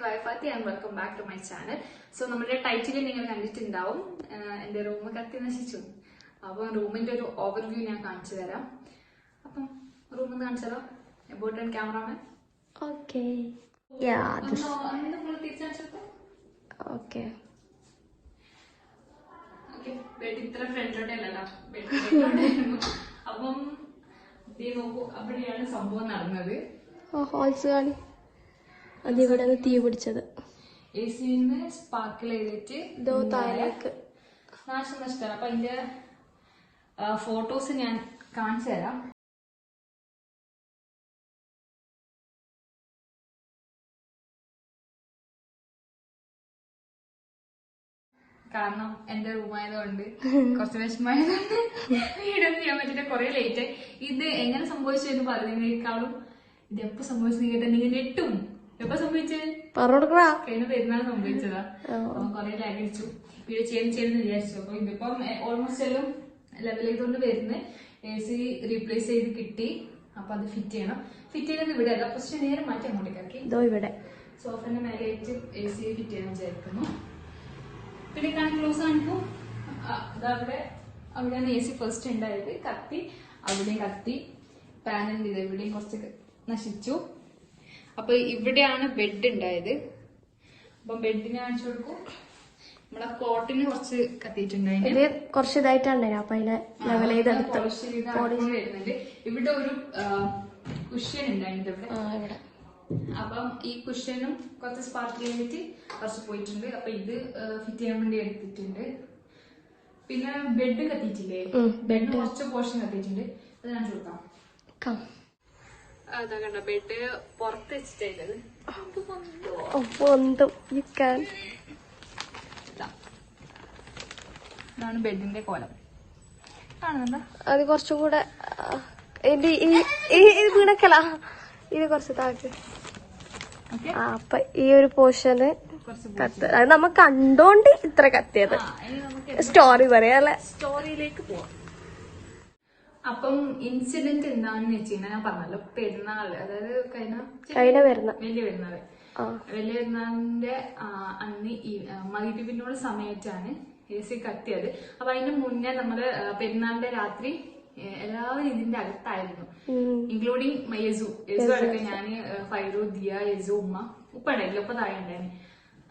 Fati and welcome back to my channel. So, നമ്മുടെ title നിങ്ങൾ കണ്ടിട്ടുണ്ടാവും എന്റെ റൂം കത്തി നശിച്ചു. അപ്പോൾ റൂമിന്റെ ഒരു ഓവർവ്യൂ ഞാൻ കാണിച്ചു തരാം. അപ്പം റൂം ഒന്ന് കാണിച്ചു തരാം. About and cameraman. Okay. Yeah. Okay. Okay. Bed ഇത്ര ഫ്രണ്ടിലോട്ടല്ലോ. അപ്പം നോക്കൂ അവിടെയാണ് സംഭവം നടന്നത്. ഹോൾസ് കാണി അതിവിടെ തീ പിടിച്ചത് എസിന്ന് സ്പാർക്കിൾ ചെയ്തിട്ട് താഴേക്ക് നാശനഷ്ടമാണ്. അപ്പൊ അതിന്റെ ഫോട്ടോസ് ഞാൻ കാണിച്ചു തരാം. കാരണം എന്റെ റൂമായതുകൊണ്ട് കുറച്ച് വിഷമമായതുകൊണ്ട് വീടൊന്നും ചെയ്യാൻ പറ്റില്ല. കുറെ ലേറ്റ് ആയി. ഇത് എങ്ങനെ സംഭവിച്ചു എന്ന് പറയുന്നതിനേക്കാളും ഇത് എപ്പോ സംഭവിച്ചു കേട്ടാ നിങ്ങൾ ഞെട്ടും. എപ്പോ സംഭവിച്ചത് കഴിഞ്ഞ പെരുന്നാൾ സംഭവിച്ചതാ. കുറെ ലാഗ് അടിച്ചു. വീഡിയോ ചെയ്യുന്ന വിചാരിച്ചു. അപ്പൊ ഇതിപ്പം ഓൾമോസ്റ്റ് എല്ലാം ലെവൽ ചെയ്തുകൊണ്ട് വരുന്ന AC റീപ്ലേസ് ചെയ്ത് കിട്ടി. അപ്പൊ അത് ഫിറ്റ് ചെയ്യണം. ഫിറ്റ് ചെയ്യുന്നത് ഇവിടെ അല്ല, ഫസ്റ്റ് നേരെ മാറ്റി അങ്ങോട്ടേക്കാക്കി ഇവിടെ സോഫന്റെ മേലേക്ക് AC ഫിറ്റ് ചെയ്യാൻ വിചാരിക്കുന്നു. പിന്നെ ക്ലോസ് കാണിക്കും. അവിടെയാണ് AC ഫസ്റ്റ് ഉണ്ടായത്. കത്തി അവിടെയും കത്തി. പാനലിന്റെ ഇത് ഇവിടെയും കുറച്ച് നശിച്ചു. അപ്പൊ ഇവിടെയാണ് ബെഡ് ഉണ്ടായത്. അപ്പൊ ബെഡിന് കാണിച്ചു കൊടുക്കും. നമ്മളെ കോട്ടിന് കുറച്ച് കത്തിയിട്ടുണ്ടായിരുന്നു. കുറച്ച് ഇതായിട്ടാണ് അപ്പൊ അതിനെ ലെവൽ ചെയ്തെടുത്ത് വരുന്നുണ്ട്. ഇവിടെ ഒരു കുഷ്യൻ ഉണ്ടായിരുന്നു ഇവിടെ. അപ്പം ഈ കുഷ്യനും കുറച്ച് സ്പാർക്ക് ചെയ്തിട്ട് കുറച്ച് പോയിട്ടുണ്ട്. അപ്പൊ ഇത് ഫിറ്റ് ചെയ്യാൻ വേണ്ടി എടുത്തിട്ടുണ്ട്. പിന്നെ ബെഡ് കത്തിയിട്ടില്ലേ, ബെഡ് കുറച്ച് പോർഷൻ കത്തിയിട്ടുണ്ട്. അത് ഞാൻ കൊടുക്കാം. അതാ കണ്ട ബെഡ് പുറത്ത് വെച്ചിട്ടുള്ളത്. ഇതാണ് ബെഡിന്റെ കോലം. കാണുന്നുണ്ടോ? അത് കുറച്ചും കൂടെ വീണക്കല ഇത് കുറച്ച് താഴെ. അപ്പൊ ഈ ഒരു പോർഷന് കത്ത് അത് നമ്മ കണ്ടോണ്ട് ഇത്ര കത്തിയത്. സ്റ്റോറി പറയാല്ലേ, സ്റ്റോറിയിലേക്ക് പോവാം. അപ്പം ഇൻസിഡന്റ് എന്താണെന്ന് വെച്ച് കഴിഞ്ഞാൽ ഞാൻ പറഞ്ഞല്ലോ, പെരുന്നാള്, അതായത് കഴിഞ്ഞ പെരുന്നാൾ, വലിയ പെരുന്നാളിന്റെ അന്ന് ഈ മഗ്‌രിബിനോട് സമയത്താണ് AC കത്തിയത്. അപ്പൊ അതിന് മുന്നേ നമ്മള് പെരുന്നാളിന്റെ രാത്രി എല്ലാവരും ഇതിന്റെ അകത്തായിരുന്നു, ഇൻക്ലൂഡിങ് യസു അടക്കം. ഞാന് ഫൈറു, ദിയ, യസു, ഉപ്പ ഉണ്ടായില്ല, ഉപ്പ താഴെ ഉണ്ടായിരുന്നു.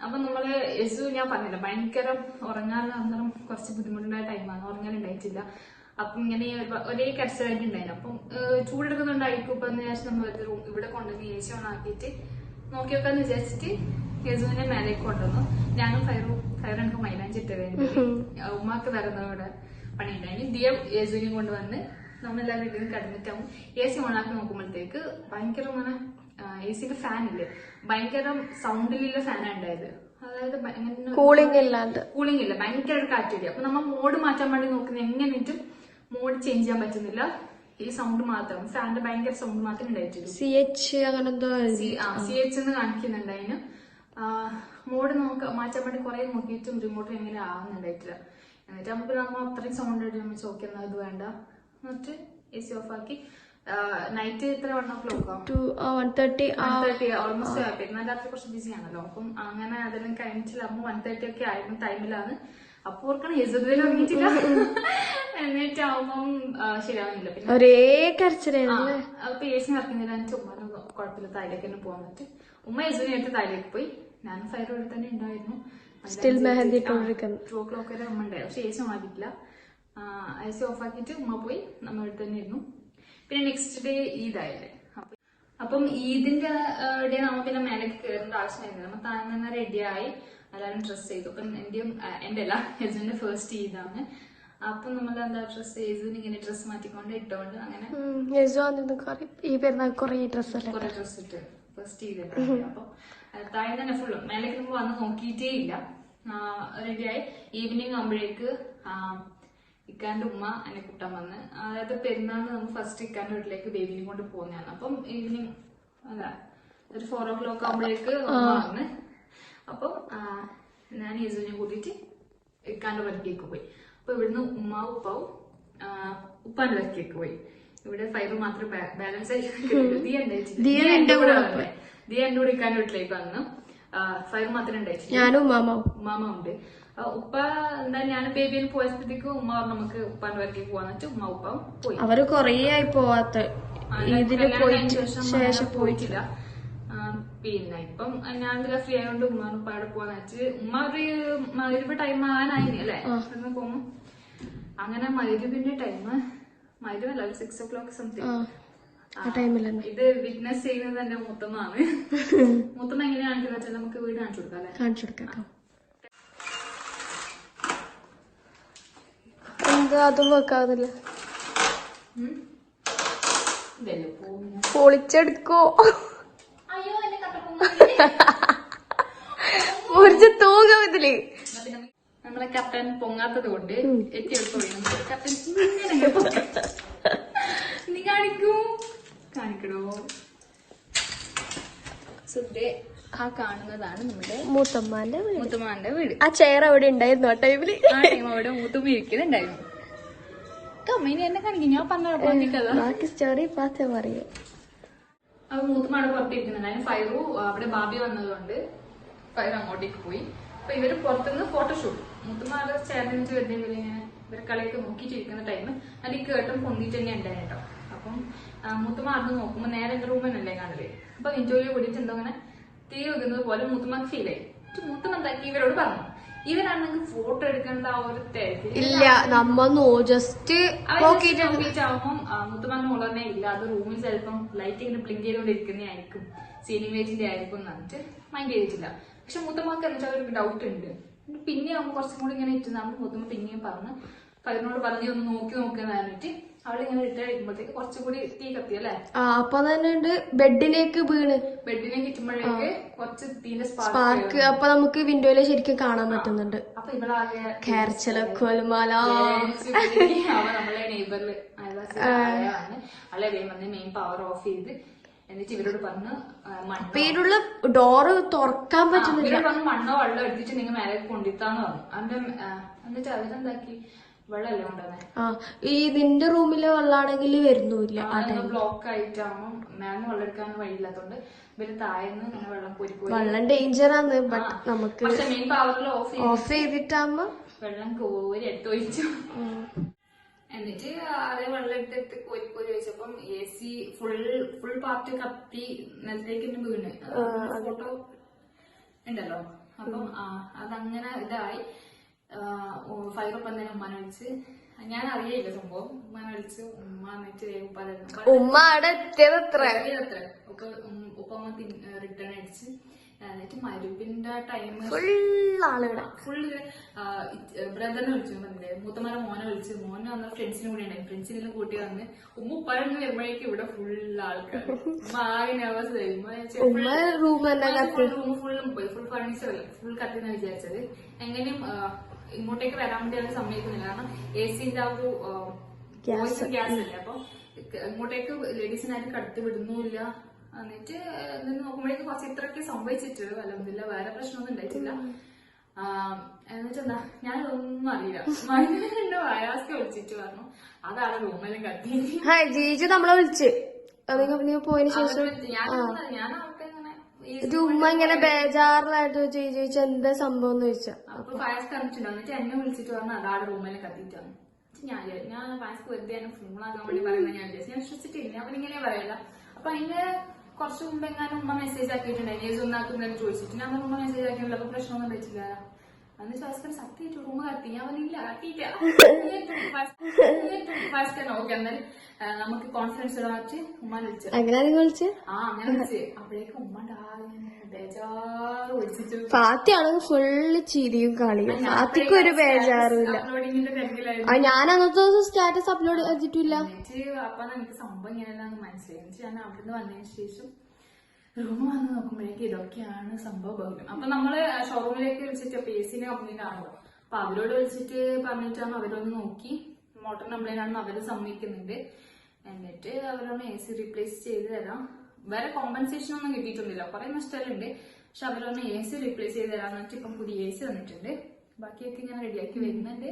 അപ്പൊ നമ്മള് യസു ഞാൻ പറഞ്ഞില്ല, ഭയങ്കര ഉറങ്ങാൻ അന്നേരം കുറച്ച് ബുദ്ധിമുട്ടുണ്ടായ ടൈമാണ്, ഉറങ്ങാനുണ്ടായിട്ടില്ല. അപ്പം ഇങ്ങനെ ഒരേ കരച്ചിലായിട്ട് ഉണ്ടായിരുന്നു. അപ്പം ചൂടെടുക്കുന്നുണ്ടായിരിക്കും. ഇപ്പൊ വിചാരിച്ചു നമ്മൾ ഇവിടെ കൊണ്ടുവന്ന് AC ഓൺ ആക്കിയിട്ട് നോക്കി വെക്കാന്ന് വിചാരിച്ചിട്ട് യസുവിനെ മേലേക്ക് കൊണ്ടുവന്നു. ഞാനും ഫൈറു എനിക്ക് മൈലാഞ്ചി ഇട്ടതായിരുന്നു. ഉമ്മാക്ക് തരുന്നവിടെ പണി ഉണ്ടായിരുന്നു. ദിയ യസുവിനെയും കൊണ്ടുവന്ന് നമ്മളെല്ലാവരും ഇതിന് കിടന്നിട്ടാവും AC ഓണാക്കി നോക്കുമ്പോഴത്തേക്ക് ഭയങ്കര ഇങ്ങനെ ACന്റെ ഫാൻ ഇല്ലേ, ഭയങ്കര സൗണ്ടിലുള്ള ഫാനാണ് ഉണ്ടായത്. അതായത് കൂളിംഗ് ഇല്ല, ഭയങ്കര ഒരു കാറ്റ്. അപ്പൊ നമ്മൾ മോഡ് മാറ്റാൻ വേണ്ടി നോക്കുന്ന എങ്ങനെയിട്ടും മോഡ് ചേഞ്ച് ചെയ്യാൻ പറ്റുന്നില്ല. ഈ സൗണ്ട് മാത്രം, ഫാനിന്റെ ഭയങ്കര സൗണ്ട് മാത്രം ഉണ്ടായിട്ടില്ല. CH എന്ന് കാണിക്കുന്നുണ്ട് അതിന്. മോഡ് മാറ്റാൻ വേണ്ടി കുറെ നോക്കിയിട്ടും റിമോട്ട് എങ്ങനെ ആവുന്നുണ്ടായിട്ടില്ല. എന്നിട്ട് നമുക്ക് നമ്മൾ അത്രയും സൗണ്ട് ആയിട്ട് നമ്മൾ ചോദിക്കുന്നത് ഇത് വേണ്ട എന്നിട്ട് AC ഓഫ് ആക്കി. നൈറ്റ് ഇത്ര 1:30 ഓൾമോസ്റ്റ്. പെരുന്നാൾ രാത്രി കുറച്ച് ബിസി ആണല്ലോ. അപ്പം അങ്ങനെ അതെല്ലാം കഴിഞ്ഞിട്ടില്ലാകുമ്പോ 1:30 ഒക്കെ ആയിരുന്നു ടൈമിലാണ്. അപ്പൊ ഓർക്കണം യസുദിൽ ഉറങ്ങിയിട്ടില്ല. എന്നിട്ടാവുമ്പം ശരിയാവുന്നില്ല. പിന്നെ ഒരേ കരച്ചിലായിരുന്നു. അപ്പൊ AC നടക്കുന്നില്ല. എന്നിട്ട് ഉമ്മാനും കുഴപ്പമില്ല, താഴേക്ക് തന്നെ പോകാൻ പറ്റും. ഉമ്മ യസുവിനെ എടുത്ത് താഴേക്ക് പോയി. ഞാനും ഫൈറും ഇവിടെ തന്നെ ഉണ്ടായിരുന്നു. 2 o'clock വരെ ഉമ്മ ഉണ്ടായിരുന്നു. പക്ഷെ AC മാറ്റിട്ടില്ല. AC ഓഫ് ആക്കിയിട്ട് ഉമ്മ പോയി. നമ്മൾ ഇവിടെ തന്നെ ഇരുന്നു. പിന്നെ നെക്സ്റ്റ് ഡേ ഈദായില്ലേ. അപ്പം ഈദിന്റെ ഡേ നമ്മൾ പിന്നെ മേലേക്ക് കയറേണ്ട ആവശ്യമായിരുന്നു. നമ്മൾ താഴെ തന്നെ റെഡിയായി എല്ലാവരും ഡ്രസ് ചെയ്തു. അപ്പം എന്റെ അല്ല, യസുവിന്റെ ഫസ്റ്റ് ഈദാണ്. അപ്പൊ നമ്മൾ എന്താ ഡ്രസ് യസുവിന് ഇങ്ങനെ ഡ്രസ് മാറ്റിക്കൊണ്ട് ഇട്ടുകൊണ്ട് അങ്ങനെ ഈ പെരുന്നാൾ കുറെ ഡ്രസ് ഇട്ട് ഫസ്റ്റ് ഈദ്. അപ്പൊ താഴെ തന്നെ ഫുള്ള് മേലേക്ക് നമ്മൾ വന്ന് നോക്കിയിട്ടേ ഇല്ല. റെഡിയായി. ഈവനിങ് ആകുമ്പോഴേക്ക് ഇക്കാന്റെ ഉമ്മ എന്നെ കൂട്ടാൻ വന്ന്, അതായത് പെരുന്നാളിന് നമ്മൾ ഫസ്റ്റ് ഇക്കാന്റെ വീട്ടിലേക്ക് ബേബിനെ കൊണ്ട് പോകുന്നതാണ്. അപ്പം ഈവനിങ് അല്ല ഒരു 4 o'clock ആകുമ്പോഴേക്ക് ഉമ്മ വന്ന്. അപ്പം ഞാൻ യസുവിനെ കൂട്ടിയിട്ട് ഇക്കാന്റെ വർക്കിലേക്ക് പോയി. അപ്പൊ ഇവിടുന്ന് ഉമ്മാവും ഉപ്പാവും ഉപ്പാന്റെ വർക്കിലേക്ക് പോയി. ഇവിടെ ഫൈവ് മാത്രം ബാലൻസ് ആയിട്ട് ദിയ എന്റെ കൂടെ ഇക്കാന്റെ വീട്ടിലേക്ക് വന്നു. ഫയർ മാത്രമേ ഉണ്ടായിട്ടില്ല. ഞാനും ഉമ്മാമ ഉണ്ട്. ഉപ്പ എന്താ ഞാൻ ബേബിയിൽ പോയപ്പോഴത്തേക്ക് ഉമ്മ പറഞ്ഞു നമുക്ക് ഉപ്പാന്റെ വരയ്ക്ക് പോവാന്ന് വെച്ചാൽ ഉമ്മ ഉപ്പ പോയി. അവര് കൊറേ ആയി പോവാത്ത, ഇതില് പോയിട്ട് ശേഷം പോയിട്ടില്ല. പിന്നെ ഇപ്പം ഞാൻ ഇതിലെ ഫ്രീ ആയതുകൊണ്ട് ഉമ്മാനും ഉപ്പാടെ പോവാന്ന് വെച്ച് ഉമ്മ ഒരു ടൈം ആകാനായിനി അല്ലേ പോകുമ്പോ. അങ്ങനെ മഗ്‌രിബിന്റെ ടൈം, മഗ്‌രിബല്ല, ഒരു 6 o'clock സംതിങ്. ഇത് വിറ്റ്നസ് ചെയ്യുന്നത് എന്റെ മുത്തമ്മയാണ്. മുത്തമ്മ എങ്ങനെയാ കാണിക്കുന്നത് വെച്ചാൽ നമുക്ക് വീട് കാണിച്ചു കൊടുക്കാം അല്ലെ? കാണിച്ചു കൊടുക്കാം. എന്താ അതും വെക്കാതില്ല, പൊളിച്ചെടുക്കോ മുറിച്ച് തൂങ്ങും ഇതില്. നമ്മളെ കപ്പൻ പൊങ്ങാത്തത് കൊണ്ട് കപ്പൻ നീ കാണിക്കണോ? സുദ്ധേ ആ കാണുന്നതാണ് നമ്മുടെ മുത്തമ്മാന്റെ വീട്. ആ ചെയർ അവിടെ ഉണ്ടായിരുന്നു ആ ടൈമില്. ആ ടൈം അവിടെ മൂത്തുമ്മ ഇരിക്കുന്നുണ്ടായിരുന്നു. കമ്മീനി എന്നെ കാണിക്കും, ഞാൻ പറഞ്ഞ ബാക്കി സ്റ്റോറി പാത്തേ പറയൂ. അപ്പൊ മൂത്തുമ്മ പുറത്തിരിക്കുന്നുണ്ടായിരുന്നു. ഫയറു അവിടെ ബാബി വന്നതുകൊണ്ട് ഫയർ അങ്ങോട്ടേക്ക് പോയി. അപ്പൊ ഇവര് പുറത്തുനിന്ന് ഫോട്ടോഷൂട്ട്, മുത്തുമ്മ അവിടെ ചേർന്നിട്ട് വരുന്നവര് ഇങ്ങനെ ഇവരെ കളിയൊക്കെ നോക്കിയിട്ടിരിക്കുന്ന ടൈം അത് ഈ കേട്ടും പൊന്തിട്ട് തന്നെ ഉണ്ടായി കേട്ടോ. അപ്പം മുത്തുമ്മ അത് നോക്കുമ്പോ നേരെ എന്റെ റൂമിനല്ലേ കാണല്. അപ്പൊ വിൻഡോയിൽ കൂടിയിട്ട് എന്തോ അങ്ങനെ തീ വെക്കുന്നത് പോലെ മുത്തുമ്മക്ക് ഫീൽ ആയി. മുത്തുമ്മ എന്താക്കി ഇവരോട് പറഞ്ഞു, ഇവരാണെങ്കിൽ ഫോട്ടോ എടുക്കേണ്ട ആ ഒരു ഇല്ല, നമ്മ ജസ്റ്റ് നോക്കിയിട്ടാവുമ്പം മുത്തുമ്മ ഉള്ളതന്നെ ഇല്ല, അത് റൂമിൽ ചിലപ്പം ലൈറ്റ് ഇങ്ങനെ ബ്ലിങ്ക് ചെയ്തുകൊണ്ടിരിക്കുന്നതായിരിക്കും, സീലിംഗ് ലൈറ്റിന്റെ ആയിരിക്കും എന്ന് പറഞ്ഞിട്ട് മൈൻഡ് ചെയ്തിട്ടില്ല. പക്ഷെ മുത്തമ്മക്ക് എന്താ ഒരു ഡൗട്ട് ഉണ്ട്. പിന്നെ ആവുമ്പോൾ കുറച്ചും കൂടി ഇങ്ങനെ ഇട്ടുന്നാകുമ്പോൾ മുത്തമ്മ പിന്നെയും പറഞ്ഞ് ഫയറിനോട് പറഞ്ഞ് ഒന്ന് നോക്കി നോക്കുന്ന പറഞ്ഞിട്ട് അവളിങ്ങനെ ഇട്ടടിക്കുമ്പോഴത്തേക്ക് കുറച്ചുകൂടി തീ കത്തി അല്ലേ. അപ്പൊ തന്നെ ബെഡിലേക്ക് വീണ്, ബെഡിലേക്ക് ഇട്ടുമ്പോഴേക്ക് കുറച്ച് തീന്റെ സ്പാർക്ക്. അപ്പൊ നമുക്ക് വിൻഡോയില് ശരിക്കും കാണാൻ പറ്റുന്നുണ്ട്. അപ്പൊ ഇവളാകെ കേരച്ചലക്കൊലുമാല നമ്മളെ നെയ്ബറിൽ അയൽവാസിയാണ് അവളെ വന്ന് മെയിൻ പവർ ഓഫ് ചെയ്ത് എന്നിട്ട് ഇവരോട് പറഞ്ഞ് പേരുള്ള ഡോറ് തുറക്കാൻ പറ്റുന്നില്ല. പറഞ്ഞ് മണ്ണോ വെള്ളം എടുത്തിട്ട് നിങ്ങൾ മേലെ കൊണ്ടിത്താന്ന് പറഞ്ഞു. എന്നിട്ട് അവരെന്താക്കി വെള്ളമല്ലേ കൊണ്ടുവന്നേ. ഈ നിന്റെ റൂമിലെ വെള്ളാണെങ്കിൽ വരുന്നില്ല, ബ്ലോക്ക് ആയിട്ടാകുമ്പോൾ മേലെ വെള്ളം എടുക്കാൻ വഴിയില്ലാത്തോണ്ട് ഇവര് താഴെന്ന് ഇങ്ങനെ വെള്ളം കോരി വെള്ളം ഡേഞ്ചർ ആണ്. ബട്ട് നമുക്ക് മെയിൻ പവറിൽ ഓഫ് ചെയ്തിട്ടാകുമ്പോ വെള്ളം കോരി എടുത്തൊഴിച്ചു. എന്നിട്ട് അതേ വെള്ളം എടുത്ത് കോരി വെച്ചപ്പം AC ഫുൾ പാർട്ട് കത്തി നിലത്തേക്ക് വീണ് ഫോട്ടോ ഉണ്ടല്ലോ. അപ്പം അതങ്ങനെ ഇതായി. ഫയറൊപ്പം തന്നെ ഉമ്മാനെ വിളിച്ച്, ഞാൻ അറിയില്ല സംഭവം, ഉമ്മാനെ വിളിച്ച് ഉമ്മ എന്നിട്ട് ഉമ്മ അവിടെ എത്തിയതത്ര ഉപ്പമ്മ റിട്ടേൺ അടിച്ച്. എന്നിട്ട് മരുപ്പിന്റെ ടൈം ഫുള്ള് ബ്രദറിനെ വിളിച്ചു, പറഞ്ഞില്ലേ മൂത്തമാരെ മോനെ വിളിച്ച്, മോനെ വന്ന ഫ്രണ്ട്സിനെ കൂടി ഉണ്ടായി, ഫ്രണ്ട്സിനെല്ലാം കൂട്ടി വന്ന് ഉമ്മ ഉപ്പാരന്ന് വരുമ്പോഴേക്കും ഇവിടെ ഫുൾ ആൾക്കാർ. ഉമ്മ ആകെ നെർവസ് ആയി. റൂം ഫുള്ളും പോയി, ഫുൾ ഫർണിച്ചർ ഫുൾ കത്തിന്നാ വിചാരിച്ചത്. എങ്ങനെയും ഇങ്ങോട്ടേക്ക് വരാൻ വേണ്ടി അത് സമ്മതിക്കുന്നില്ല, കാരണം AC-ന്റെ ആ ഒരു ഗ്യാസ് അല്ലേ. അപ്പൊ ഇങ്ങോട്ടേക്ക് ലേഡീസിനായിട്ട് കടത്തി വിടുന്നുമില്ല. എന്നിട്ട് നോക്കുമ്പോഴേക്കും കുറച്ച് ഇത്രയൊക്കെ സംഭവിച്ചിട്ട് അല്ലെന്നില്ല, വേറെ പ്രശ്നമൊന്നും ഉണ്ടായിട്ടില്ല. എന്നിട്ടെന്താ ഞാനതൊന്നും അറിയില്ല. മൈനന്റെ വയാസ്ക്ക് വിളിച്ചിട്ട് പറഞ്ഞു അതാണ് റൂമെല്ലാം കത്തി. ജീജു നമ്മളെ വിളിച്ച് പോയതിനു ശേഷം ഞാൻ അവർക്ക് ഇങ്ങനെ ഉമ്മ ഇങ്ങനെ ബേജാറിലായിട്ട് ചോദിച്ചു എന്താ സംഭവം എന്ന് ചോദിച്ചാ. അപ്പൊ ഫയസ്ക്ക് അറിഞ്ഞിട്ടുണ്ടോ. എന്നിട്ട് എന്നെ വിളിച്ചിട്ട് പറഞ്ഞു അതാണ് റൂമെല്ലാം കത്തിയിട്ടാണ്. ഞാൻ ഫയസ്ക്ക് വെറുതെ എന്നെ ഫോണാക്കാൻ വേണ്ടി പറയുന്നത് ഞാൻ വിശ്വസിച്ചിട്ടില്ല. അവനിങ്ങനെ പറയല്ല. അപ്പൊ അതിന്റെ കുറച്ച് മുമ്പ് എങ്ങാനും ഉമ്മ മെസ്സേജ് ആക്കിയിട്ടുണ്ടായി ഏത് ഒന്നാക്കുന്നതെന്ന് ചോദിച്ചിട്ട്. ഞാൻ ഉമ്മ മെസ്സേജ് ആക്കിയിട്ടില്ല, അപ്പൊ പ്രശ്നമൊന്നും പറ്റില്ല. അന്ന് ഫയസ്കൻ സത്യമായിട്ട് റൂം കത്തി. അവനില്ല കത്തിയില്ല. ഫയസ്കൻ ഓക്കെ എന്നാലും നമുക്ക് കോൺഫിഡൻസ് ഇടാച്ച് ഉമ്മ വിളിച്ചു. അങ്ങനെ വിളിച്ച് അപ്പോഴേക്കും ഉമ്മ ബേജാറ് വിളിച്ചിട്ട് ഫാത്തിയാണെങ്കിൽ ഫുള്ള് ചിരിയും കളിയും. ഫാത്തിക്ക് ഒരു ബേജാറുമില്ല. ഞാൻ അന്നത്തെ ദിവസം സ്റ്റാറ്റസ് അപ്ലോഡ് ചെയ്തിട്ടില്ല. അപ്പൊ എനിക്ക് സംഭവം ഇങ്ങനെയല്ലാന്ന് മനസ്സിലായി. ഞാൻ അവിടുന്ന് വന്നതിന് ശേഷം റൂം വന്ന് നോക്കുമ്പോഴേക്കും ഇതൊക്കെയാണ് സംഭവം. അപ്പൊ നമ്മള് ഷോറൂമിലേക്ക് വിളിച്ചിട്ട് അപ്പൊ AC-ന്റെ കംപ്ലൈന്റ് ആണല്ലോ. അപ്പൊ അവരോട് വിളിച്ചിട്ട് പറഞ്ഞിട്ടാണ് അവരൊന്ന് നോക്കി മോട്ടർ കംപ്ലൈന്റ് ആണെന്ന് അവര് സമ്മതിക്കുന്നുണ്ട്. എന്നിട്ട് അവരൊന്ന് AC റീപ്ലേസ് ചെയ്ത് തരാം. വേറെ കോമ്പൻസേഷൻ ഒന്നും കിട്ടിയിട്ടൊന്നുമില്ല, കുറെ നഷ്ടമുണ്ട്. പക്ഷെ അവരൊന്ന് AC റീപ്ലേസ് ചെയ്ത് തരാന്ന് വെച്ചിട്ട് ഇപ്പം പുതിയ AC വന്നിട്ടുണ്ട്. ബാക്കിയൊക്കെ ഇങ്ങനെ റെഡിയാക്കി വരുന്നുണ്ട്.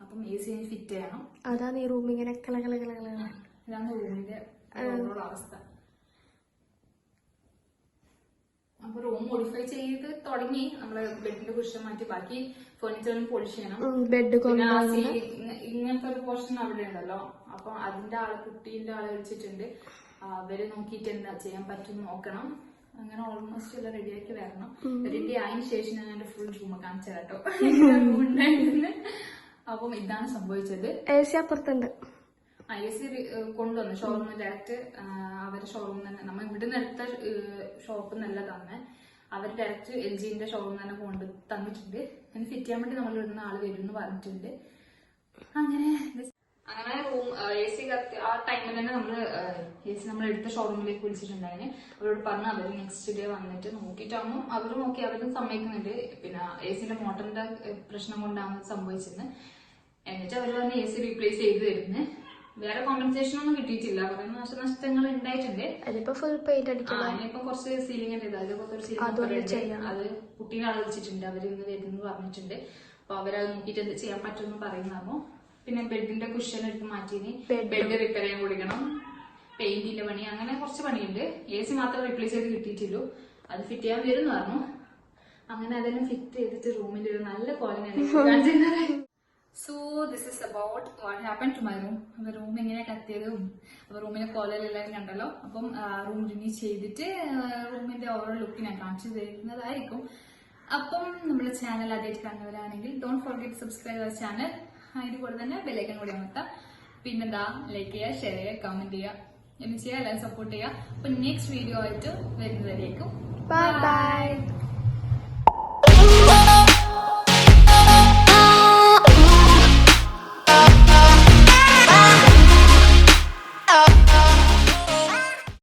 അപ്പം AC ഫിറ്റ് ചെയ്യണം. അതാണ് ഈ റൂം ഇങ്ങനെ ഇതാണ് റൂമിന്റെ അവസ്ഥ. അപ്പൊ റൂം മോഡിഫൈ ചെയ്ത് തുടങ്ങി. നമ്മള് ബെഡിന്റെ കുഷൻ മാറ്റി ബാക്കി ഫർണിച്ചറും പോളിഷ് ചെയ്യണം. ബെഡ് പിന്നെ ഇങ്ങനത്തെ ഒരു പോർഷൻ അവിടെ ഉണ്ടല്ലോ, അപ്പൊ അതിന്റെ കുട്ടീന്റെ ആളെ വിളിച്ചിട്ടുണ്ട്. അവര് നോക്കിയിട്ട് എന്താ ചെയ്യാൻ പറ്റും നോക്കണം. അങ്ങനെ ഓൾമോസ്റ്റ് എല്ലാം റെഡിയാക്കി വരണം. റെഡി ആയതിനു ശേഷം ഞാൻ എന്റെ ഫുൾ റൂം കാണിച്ചു കേട്ടോ. റൂം ഉണ്ടായിരുന്നു. അപ്പം ഇതാണ് സംഭവിച്ചത്. AC അപ്പുറത്തുണ്ട്. AC കൊണ്ടുവന്നു ഷോറൂമിൽ ഡയറക്റ്റ്. അവരുടെ ഷോറൂം തന്നെ, നമ്മൾ ഇവിടുന്ന് എടുത്ത ഷോപ്പ് നല്ല തന്നെ. അവർ ഡയറക്റ്റ് LGന്റെ ഷോറൂം തന്നെ കൊണ്ട് തന്നിട്ടുണ്ട്. അതിന് ഫിറ്റ് ചെയ്യാൻ വേണ്ടി നമ്മൾ ഇവിടുന്ന് ആള് വരും എന്ന് പറഞ്ഞിട്ടുണ്ട്. അങ്ങനെ റൂം AC കത്തി ആ ടൈമിൽ തന്നെ AC നമ്മൾ എടുത്ത ഷോറൂമിലേക്ക് വിളിച്ചിട്ടുണ്ടായിരുന്നു. അവരോട് പറഞ്ഞ് അവർ നെക്സ്റ്റ് ഡേ വന്നിട്ട് നോക്കിയിട്ടാകുമ്പോൾ അവർ നോക്കി, അവരും സമ്മതിക്കുന്നുണ്ട്. പിന്നെ AC മോട്ടറിന്റെ പ്രശ്നം കൊണ്ടാണ് സംഭവിച്ചത്. എന്നിട്ട് അവർ പറഞ്ഞ് AC റീപ്ലേസ് ചെയ്ത് തരുന്നത്. വേറെ കോമ്പൻസേഷൻ ഒന്നും കിട്ടിയിട്ടില്ല. കുറെ നാശനഷ്ടങ്ങൾ ഉണ്ടായിട്ടുണ്ട്. അതിപ്പോ ഫുൾ പെയിന്റ് അടിക്കണം. അതിനിപ്പോ കുറച്ച് സീലിംഗ് ഉണ്ട്. അതിലൊക്കെ ഒരു സീലിംഗ് അത് കുട്ടീനെ ആൾ വിളിച്ചിട്ടുണ്ട്. അവർ ഇന്ന് വരുന്നു പറഞ്ഞിട്ടുണ്ട്. അപ്പൊ അവരത് നോക്കിയിട്ട് എന്ത് ചെയ്യാൻ പറ്റുമെന്ന് പറയുന്നു. പിന്നെ ബെഡിന്റെ കുഷൻ എടുത്ത് മാറ്റിനി ബെഡ് റിപ്പയർ ചെയ്യാൻ കൊടുക്കണം. പെയിന്റിന്റെ പണി, അങ്ങനെ കുറച്ച് പണിയുണ്ട്. AC മാത്രം റീപ്ലേസ് ചെയ്ത് കിട്ടിയിട്ടില്ലു. അത് ഫിറ്റ് ചെയ്യാൻ വരും എന്ന് പറഞ്ഞു. അങ്ങനെ അതെല്ലാം ഫിറ്റ് ചെയ്തിട്ട് റൂമിന്റെ ഒരു നല്ല കോലം. So this is about what happen to my room. അപ്പൊ റൂം എങ്ങനെ കത്തിയതും അപ്പൊ റൂമിന്റെ കോലെല്ലാം കണ്ടല്ലോ. അപ്പം റൂം റിന്യൂ ചെയ്തിട്ട് റൂമിന്റെ ഓവറോൾ ലുക്ക് ഞാൻ കാണിച്ചു തരുന്നതായിരിക്കും. അപ്പം നമ്മുടെ ചാനൽ ആദ്യമായിട്ട് കാണുന്നവരാണെങ്കിൽ don't forget subscribe our channel. അതിന്റെ കൂടെ തന്നെ ബെല്ലൈക്കൺ കൂടി അമർത്താം. പിന്നെന്താ, ലൈക്ക് ചെയ്യുക, ഷെയർ ചെയ്യുക, കമന്റ് ചെയ്യുക, എന്ന് ചെയ്യുക, എല്ലാവരും സപ്പോർട്ട് ചെയ്യുക. അപ്പൊ നെക്സ്റ്റ് വീഡിയോ ആയിട്ട് വരുന്നതായിരിക്കും. Bye bye.